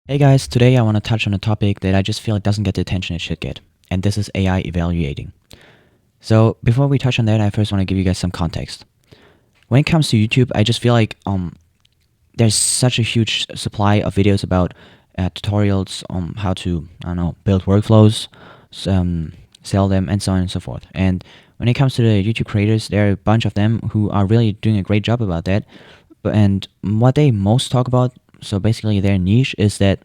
Hey guys, today I want to touch on a topic that I just feel it doesn't get the attention it should get, and this is AI evaluating. So before we touch on that, I first want to give you guys some context. When it comes to YouTube, I just feel like there's such a huge supply of videos about tutorials on how to build workflows, sell them, and so on and so forth. And when it comes to the YouTube creators, there are a bunch of them who are really doing a great job about that. And what they most talk about, so basically their niche, is that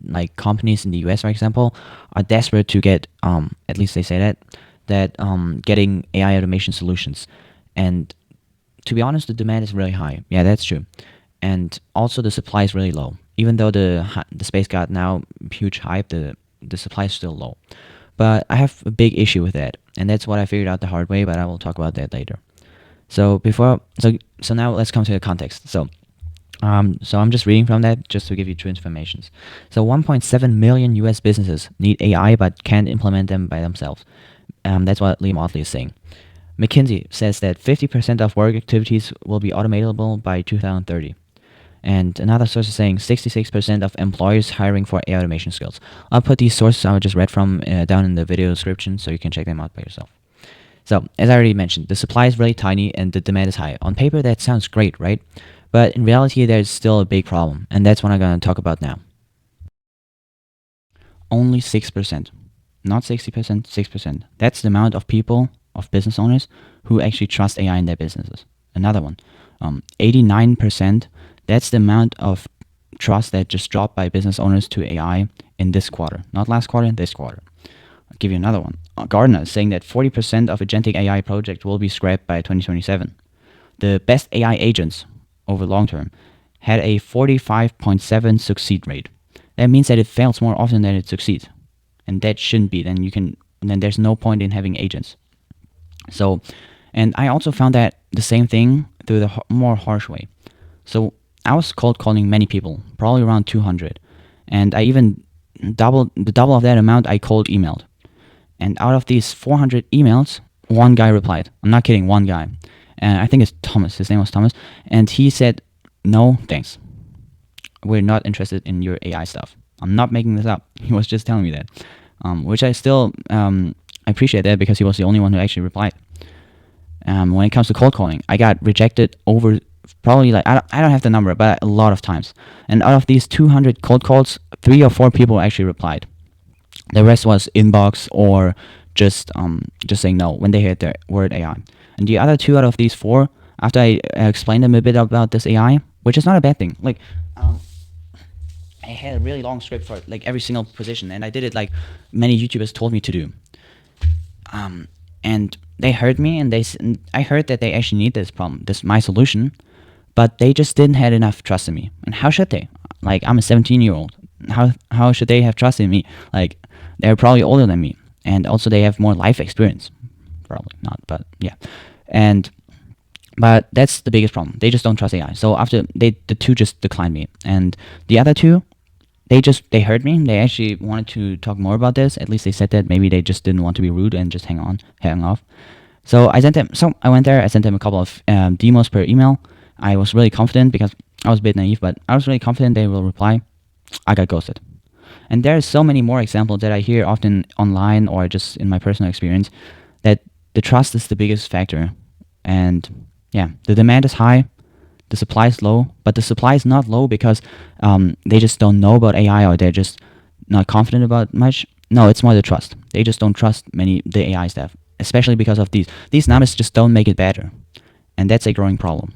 like companies in the US, for example, are desperate to get at least they say that getting AI automation solutions. And to be honest, the demand is really high. Yeah, that's true. And also the supply is really low. Even though the space got now huge hype, the supply is still low. But I have a big issue with that, and that's what I figured out the hard way. But I will talk about that later. So now let's come to the context. So I'm just reading from that just to give you true information. So 1.7 million US businesses need AI but can't implement them by themselves. That's what Liam Otley is saying. McKinsey says that 50% of work activities will be automatable by 2030. And another source is saying 66% of employers hiring for AI automation skills. I'll put these sources I just read from down in the video description so you can check them out by yourself. So, as I already mentioned, the supply is really tiny and the demand is high. On paper, that sounds great, right? But in reality, there's still a big problem, and that's what I'm going to talk about now. Only 6%. Not 60%, 6%. That's the amount of people, of business owners, who actually trust AI in their businesses. Another one, 89%. That's the amount of trust that just dropped by business owners to AI in this quarter. Not last quarter, this quarter. I'll give you another one. Gartner is saying that 40% of agentic AI projects will be scrapped by 2027. The best AI agents over long term had a 45.7 succeed rate. That means that it fails more often than it succeeds, and that shouldn't be. Then there's no point in having agents. So, and I also found that the same thing through the more harsh way. So I was cold calling many people, probably around 200, and I even double of that amount I cold emailed. And out of these 400 emails, one guy replied. I'm not kidding, one guy. And I think it's Thomas. His name was Thomas. And he said, "No, thanks. We're not interested in your AI stuff." I'm not making this up. He was just telling me that, which I still appreciate that because he was the only one who actually replied. When it comes to cold calling, I got rejected over probably like I don't have the number, but a lot of times. And out of these 200 cold calls, 3 or 4 people actually replied. The rest was inbox or just saying no when they heard the word AI. And the other 2 out of these 4, after I explained them a bit about this AI, which is not a bad thing. Like, I had a really long script for like every single position, and I did it like many YouTubers told me to do. And they heard me, and I heard that they actually need this problem, my solution, but they just didn't have enough trust in me. And how should they? Like, I'm a 17-year-old. How should they have trust in me? Like, they're probably older than me, and also they have more life experience. Probably not, but yeah. But that's the biggest problem. They just don't trust AI. So after the 2 just declined me, and the other 2, they heard me. They actually wanted to talk more about this. At least they said that. Maybe they just didn't want to be rude and just hang off. So I went there. I sent them a couple of demos per email. I was really confident because I was a bit naive, but I was really confident they will reply. I got ghosted. And there are so many more examples that I hear often online or just in my personal experience that the trust is the biggest factor. And yeah, the demand is high, the supply is low, but the supply is not low because they just don't know about AI or they're just not confident about much. No, it's more the trust. They just don't trust the AI staff, especially because of these numbers just don't make it better. And that's a growing problem.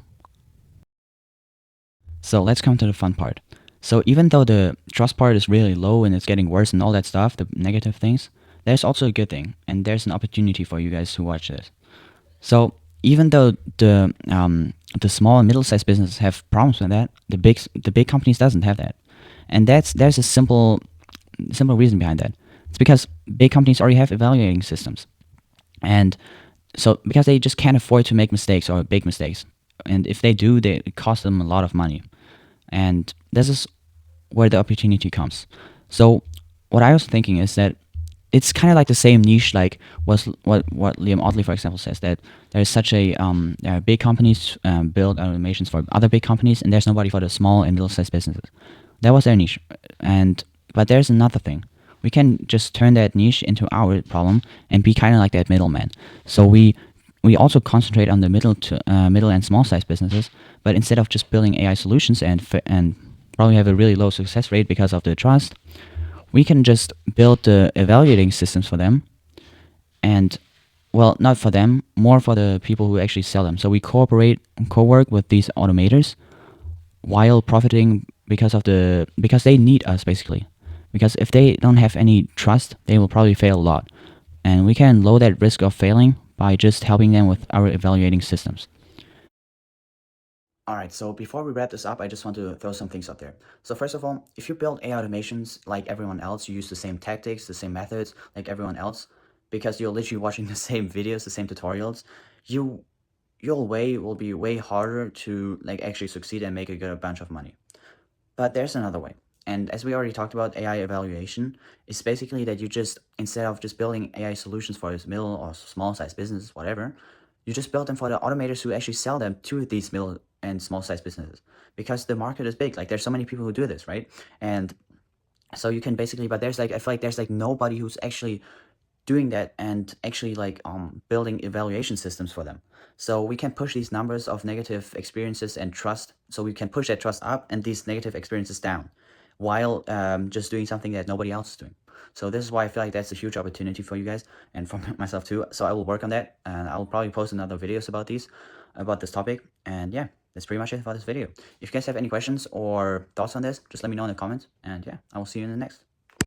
So let's come to the fun part. So even though the trust part is really low and it's getting worse and all that stuff, the negative things, there's also a good thing, and there's an opportunity for you guys who watch this. So even though the small and middle-sized businesses have problems with that, the big companies doesn't have that, and there's a simple reason behind that. It's because big companies already have evaluating systems, and so because they just can't afford to make mistakes or big mistakes, and if they do, it costs them a lot of money, and this is where the opportunity comes. So what I was thinking is that it's kind of like the same niche, like what Liam Otley, for example, says, that there's such there are big companies build automations for other big companies, and there's nobody for the small and middle-sized businesses. That was their niche. But there's another thing. We can just turn that niche into our problem and be kind of like that middleman. So we also concentrate on the middle and small size businesses, but instead of just building AI solutions and probably have a really low success rate because of the trust, we can just build the evaluating systems for them, and well, not for them, more for the people who actually sell them. So we co-work with these automators while profiting because they need us basically. Because if they don't have any trust, they will probably fail a lot, and we can lower that risk of failing by just helping them with our evaluating systems. All right, so before we wrap this up, I just want to throw some things out there. So first of all, if you build AI automations like everyone else, you use the same tactics, the same methods like everyone else, because you're literally watching the same videos, the same tutorials, you your way will be way harder to like actually succeed and make a good bunch of money. But there's another way. And as we already talked about, AI evaluation is basically that you just, instead of just building AI solutions for this middle or small size business, whatever, you just build them for the automators who actually sell them to these middle and small size businesses. Because the market is big. Like there's so many people who do this, right? And so you can basically, but there's like, I feel like there's like nobody who's actually doing that and actually like building evaluation systems for them. So we can push these numbers of negative experiences and trust. So we can push that trust up and these negative experiences down, while just doing something that nobody else is doing. So this is why I feel like that's a huge opportunity for you guys and for myself too. So I will work on that, and I'll probably post another videos about this topic. And yeah, that's pretty much it for this video. If you guys have any questions or thoughts on this, just let me know in the comments. And yeah, I will see you in the next.